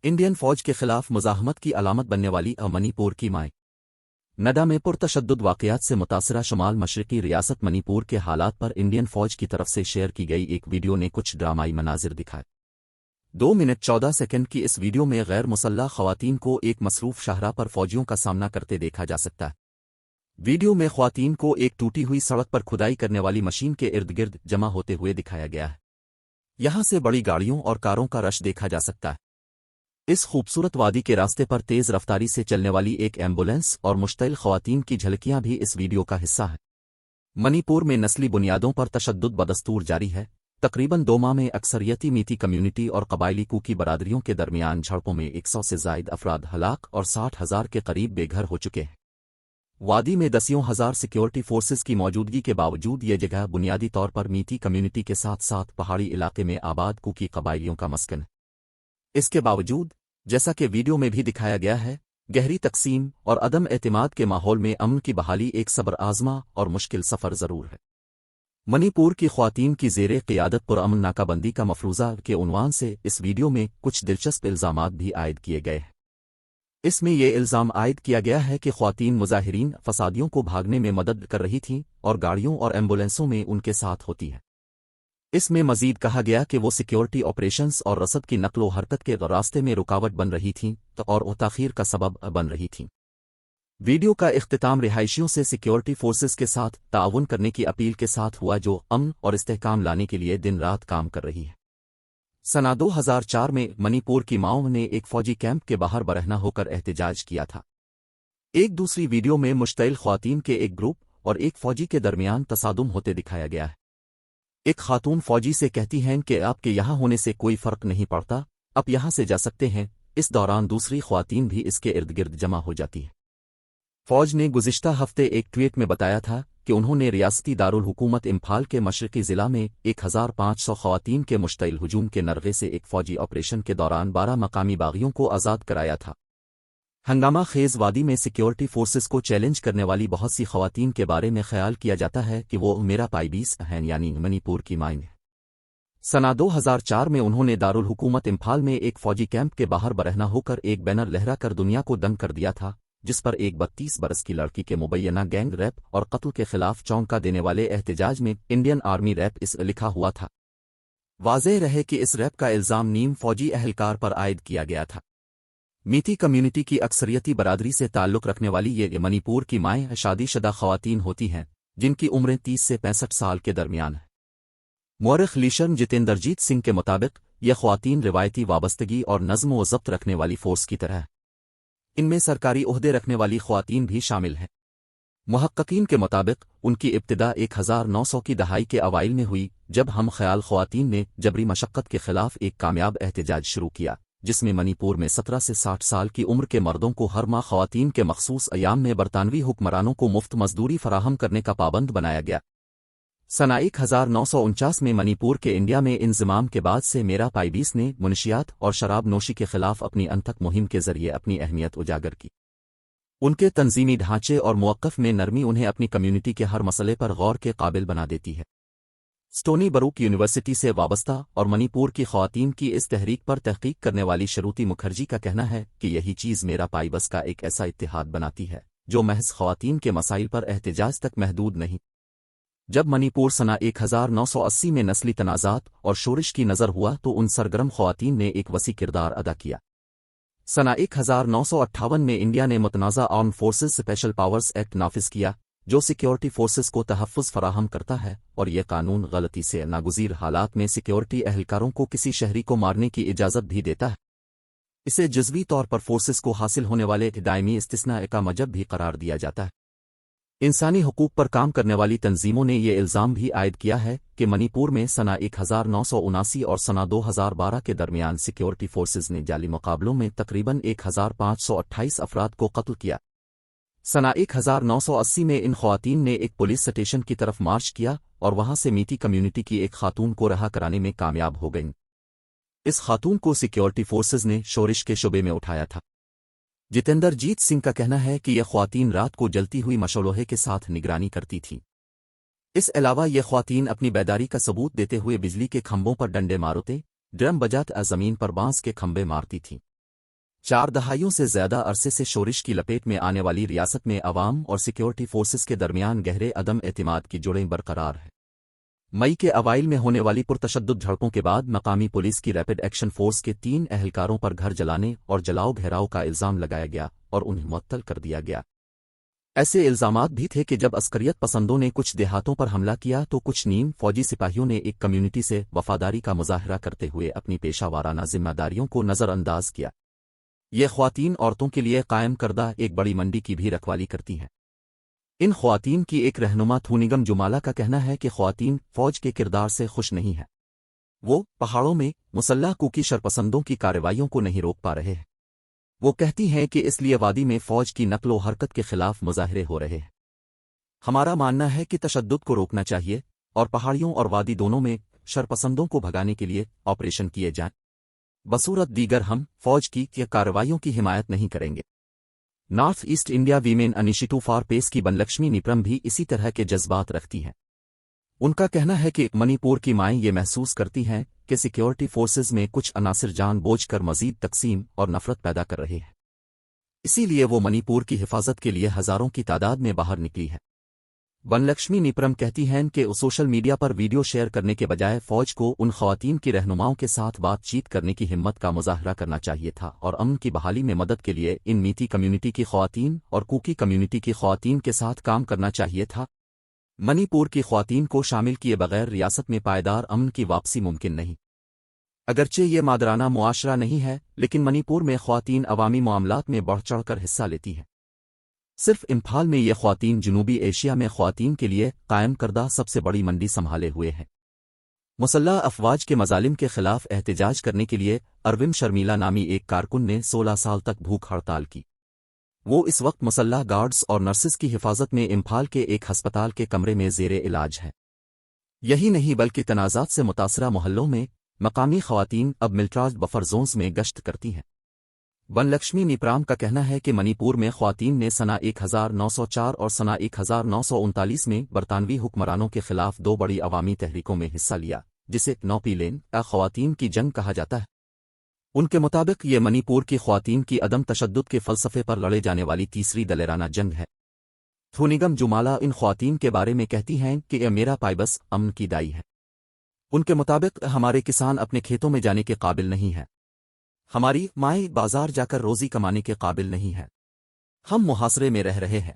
Indian फौज के खिलाफ मुजाहमत की अलामत बनने वाली मणिपुर की माएँ। नडा में पुरतशद्दुद वाक़यात से मुतासरा शुमाल मशरक़ी रियासत मणिपुर के हालात पर इंडियन फौज की तरफ से शेयर की गई एक वीडियो ने कुछ ड्रामाई मनाजिर दिखाए। 2 मिनट 14 सेकंड की इस वीडियो में गैर मुसल्लह ख़वातीन को एक मसरूफ़ शाहराह पर फौजियों का सामना करते देखा जा सकता है। वीडियो में ख़वातीन को एक टूटी हुई सड़क पर खुदाई करने वाली मशीन के इर्द गिर्द जमा होते हुए दिखाया गया है। यहां से बड़ी गाड़ियों और कारों का रश देखा जा सकता है। इस खूबसूरत वादी के रास्ते पर तेज़ रफ्तारी से चलने वाली एक एम्बुलेंस और मुश्तइल ख़वातीन की झलकियां भी इस वीडियो का हिस्सा है। मणिपुर में नस्ली बुनियादों पर तशद्दुद बदस्तूर जारी है। तकरीबन 2 माह में अक्सरियती मीती कम्युनिटी और कबायली कुकी बरादरियों के दरमियान झड़पों में 100 से ज़ायद अफराद हलाक और 60,000 के करीब बेघर हो चुके हैं। वादी में दसियों हज़ार सिक्योरिटी फोर्सेस की मौजूदगी के बावजूद ये जगह बुनियादी तौर पर मीती कम्युनिटी के साथ साथ पहाड़ी इलाके में आबाद कुकी कबायलियों का मस्कन है। इसके बावजूद, जैसा कि वीडियो में भी दिखाया गया है, गहरी तकसीम और अदम एतमाद के माहौल में अमन की बहाली एक सब्र आज़मा और मुश्किल सफ़र ज़रूर है। मणिपुर की ख़वातीन की ज़ेरे क़ियादत पुरअमन नाकाबंदी का मफरूज़ा के उन्वान से इस वीडियो में कुछ दिलचस्प इल्ज़ामात भी आयद किए गए हैं। इसमें यह इल्ज़ाम आयद किया गया है कि ख़वातीन मुज़ाहिरीन फसादियों को भागने में मदद कर रही थीं और गाड़ियों और एम्बुलेंसों में उनके साथ होती है। इसमें मज़ीद कहा गया कि वो सिक्योरिटी ऑपरेशंस और रसद की नकलो हरकत के रास्ते में रुकावट बन रही थीं और ताख़ीर का सबब बन रही थीं। वीडियो का इख्तिताम रिहायशियों से सिक्योरिटी फोर्सेस के साथ ताउन करने की अपील के साथ हुआ जो अमन और इस्तेहकाम लाने के लिए दिन रात काम कर रही है। सना 2004 में मणिपुर की माओं ने एक फौजी कैंप के बाहर बरहना होकर एहतजाज किया था। एक दूसरी वीडियो में मुश्तइल ख़वातीन के एक ग्रुप और एक फौजी के दरमियान तसादुम होते दिखाया गया है। एक खातून फौजी से कहती हैं कि आपके यहाँ होने से कोई फ़र्क नहीं पड़ता, आप यहाँ से जा सकते हैं। इस दौरान दूसरी ख़वातीन भी इसके इर्द गिर्द जमा हो जाती हैं। फ़ौज ने गुज़िश्ता हफ्ते एक ट्वीट में बताया था कि उन्होंने रियासती दारुल हुकूमत इम्फाल के मशरक़ी ज़िला में 1500 ख़वातीन के मुश्तइल हुजूम के नरगे से एक फ़ौजी ऑपरेशन के दौरान 12 मकामी बागियों को आज़ाद कराया था। हंगामा खेज़ वादी में सिक्योरिटी फोर्सेस को चैलेंज करने वाली बहुत सी ख़वातीन के बारे में ख्याल किया जाता है कि वो मेरा पाइबीस हैं, यानी मणिपुर की माएँ। सना 2004 में उन्होंने दारुल हुकूमत इम्फाल में एक फ़ौजी कैंप के बाहर बरहना होकर एक बैनर लहरा कर दुनिया को दंग कर दिया था, जिस पर एक 32 बरस की लड़की के मुबैना गैंग रैप और कत्ल के खिलाफ चौंका देने वाले एहतजाज में इंडियन आर्मी रैप इस लिखा हुआ था। वाज़ेह रहे कि इस रैप का इल्ज़ाम नीम फौजी अहलकार पर आयद किया गया था। मीती कम्युनिटी की अक्सरियती बरादरी से ताल्लुक़ रखने वाली ये मणिपुर की माएँ शादीशुदा ख़वातीन होती हैं, जिनकी उम्रें 30 से 65 साल के दरमियान है। मौरख़ लीशन जितेंद्रजीत सिंह के मुताबिक ये ख़वातीन रिवायती वाबस्तगी और नज़्म व ज़ब्त रखने वाली फ़ोर्स की तरह है। इनमें सरकारी ओहदे रखने वाली ख़वातीन भी शामिल हैं। मुहक्किकीन के मुताबिक उनकी इब्तिदा 1900 की दहाई के अवाइल में हुई, जब हम ख़याल ख़वातीन ने जबरी मशक्क़त के ख़िलाफ़ एक कामयाब एहतजाज शुरू किया, जिसमें मणिपुर में 17 से 60 साल की उम्र के मर्दों को हर माह ख़वातीन के मखसूस अयाम में बरतानवी हुक्मरानों को मुफ्त मजदूरी फराहम करने का पाबंद बनाया गया। सना 1949 में मणिपुर के इंडिया में इंज़माम के बाद से मेरा पाइबीस ने मुनशियात और शराब नोशी के खिलाफ अपनी अनथक मुहिम के जरिए अपनी अहमियत उजागर की। उनके तंजीमी ढांचे और मौक़िफ़ में नरमी उन्हें अपनी कम्युनिटी के हर मसले पर गौर के काबिल बना देती है। स्टोनी ब्रुक यूनिवर्सिटी से वाबस्ता और मणिपुर की ख़वातीन की इस तहरीक पर तहक़ीक़ करने वाली श्रुति मुखर्जी का कहना है कि यही चीज़ मेरा पाइबस का एक ऐसा इत्तिहाद बनाती है जो महज ख़वातीन के मसाइल पर एहतजाज तक महदूद नहीं। जब मणिपुर सना 1980 में नस्ली तनाज़ात और शोरिश की नज़र हुआ तो उन सरगर्म ख़वातीन ने एक वसी किरदार अदा किया। सना 1958 में इंडिया ने मुतनाज़ा armed forces special powers act नाफिज किया, जो सिक्योरिटी फोर्सेस को तहफ़्फ़ुज़ फराहम करता है और यह कानून गलती से नागुज़ीर हालात में सिक्योरिटी एहलकारों को किसी शहरी को मारने की इजाज़त भी देता है। इसे जज़वी तौर पर फोर्सेस को हासिल होने वाले दायमी इस्तिस्ना का मजब भी करार दिया जाता है। इंसानी हुकूक पर काम करने वाली तंजीमों ने यह इल्ज़ाम भी आयद किया है कि मणिपुर में सना 1979 और सना 2012 के दरमियान सिक्योरिटी फोर्सेस ने जाली मुकाबलों में तकरीबन 1528 अफराद को कत्ल किया। सना 1980 में इन ख़वातीन ने एक पुलिस स्टेशन की तरफ मार्च किया और वहां से मीती कम्युनिटी की एक खातून को रहा कराने में कामयाब हो गईं। इस खातून को सिक्योरिटी फोर्सेस ने शोरिश के शुबे में उठाया था। जितेंद्रजीत सिंह का कहना है कि यह ख़वातीन रात को जलती हुई मशलोहे के साथ निगरानी करती थीं। इस अलावा ये ख़वातीन अपनी बेदारी का सबूत देते हुए बिजली के खंभों पर डंडे मारते, ड्रम बजाते ज़मीन पर बांस के खंभे मारती थीं। 4 دہائیوں سے زیادہ عرصے سے شورش کی لپیٹ میں آنے والی ریاست میں عوام اور سیکیورٹی فورسز کے درمیان گہرے عدم اعتماد کی جڑیں برقرار ہیں۔ مئی کے اوائل میں ہونے والی پرتشدد جھڑپوں کے بعد مقامی پولیس کی ریپڈ ایکشن فورس کے 3 اہلکاروں پر گھر جلانے اور جلاؤ گھیراؤ کا الزام لگایا گیا اور انہیں معطل کر دیا گیا۔ ایسے الزامات بھی تھے کہ جب عسکریت پسندوں نے کچھ دیہاتوں پر حملہ کیا تو کچھ نیم فوجی سپاہیوں نے ایک کمیونٹی سے وفاداری کا مظاہرہ کرتے ہوئے اپنی پیشہ وارانہ ذمہ داریوں کو نظر انداز کیا۔ یہ خواتین عورتوں کے لیے قائم کردہ ایک بڑی منڈی کی بھی رکھوالی کرتی ہیں۔ ان خواتین کی ایک رہنما تھونگم جمالہ کا کہنا ہے کہ خواتین فوج کے کردار سے خوش نہیں ہیں۔ وہ پہاڑوں میں مسلح کوکی شرپسندوں کی کارروائیوں کو نہیں روک پا رہے ہیں۔ وہ کہتی ہیں کہ اس لیے وادی میں فوج کی نقل و حرکت کے خلاف مظاہرے ہو رہے ہیں۔ ہمارا ماننا ہے کہ تشدد کو روکنا چاہیے اور پہاڑیوں اور وادی دونوں میں شرپسندوں کو بھگانے کے لیے آپریشن کیے جائیں۔ بصورت دیگر ہم فوج کی کارروائیوں کی حمایت نہیں کریں گے۔ North east India women initiative for peace کی بن لکشمی نیپرم بھی اسی طرح کے جذبات رکھتی ہیں۔ ان کا کہنا ہے کہ منی پور کی مائیں یہ محسوس کرتی ہیں کہ سیکیورٹی فورسز میں کچھ عناصر جان بوجھ کر مزید تقسیم اور نفرت پیدا کر رہے ہیں، اسی لیے وہ منی پور کی حفاظت کے لیے ہزاروں کی تعداد میں باہر نکلی ہے۔ بن لکشمی نیپرم کہتی ہیں کہ سوشل میڈیا پر ویڈیو شیئر کرنے کے بجائے فوج کو ان خواتین کی رہنماؤں کے ساتھ بات چیت کرنے کی ہمت کا مظاہرہ کرنا چاہیے تھا اور امن کی بحالی میں مدد کے لیے ان میتی کمیونٹی کی خواتین اور کوکی کمیونٹی کی خواتین کے ساتھ کام کرنا چاہیے تھا۔ منی پور کی خواتین کو شامل کیے بغیر ریاست میں پائیدار امن کی واپسی ممکن نہیں۔ اگرچہ یہ مادرانہ معاشرہ نہیں ہے، لیکن منی پور میں خواتین عوامی معاملات میں بڑھ چڑھ کر حصہ لیتی ہیں۔ صرف امپھال میں یہ خواتین جنوبی ایشیا میں خواتین کے لیے قائم کردہ سب سے بڑی منڈی سنبھالے ہوئے ہیں۔ مسلح افواج کے مظالم کے خلاف احتجاج کرنے کے لیے اروند شرمیلا نامی ایک کارکن نے 16 سال تک بھوک ہڑتال کی۔ وہ اس وقت مسلح گارڈز اور نرسز کی حفاظت میں امپھال کے ایک ہسپتال کے کمرے میں زیر علاج ہے۔ یہی نہیں بلکہ تنازعات سے متاثرہ محلوں میں مقامی خواتین اب ملٹراج بفر زونز میں گشت کرتی ہیں۔ بن لکشمی نیپرام کا کہنا ہے کہ منی پور میں خواتین نے سنہ 1904 اور سنہ 1939 میں برطانوی حکمرانوں کے خلاف 2 بڑی عوامی تحریکوں میں حصہ لیا، جسے نوپی لین یا خواتین کی جنگ کہا جاتا ہے۔ ان کے مطابق یہ منی پور کی خواتین کی عدم تشدد کے فلسفے پر لڑے جانے والی تیسری دلیرانہ جنگ ہے۔ تھونگم جمالہ ان خواتین کے بارے میں کہتی ہیں کہ یہ میرا پائبس امن کی دائی ہے۔ ان کے مطابق ہمارے کسان اپنے کھیتوں میں جانے کے قابل نہیں ہیں، ہماری مائیں بازار جا کر روزی کمانے کے قابل نہیں ہیں، ہم محاصرے میں رہ رہے ہیں۔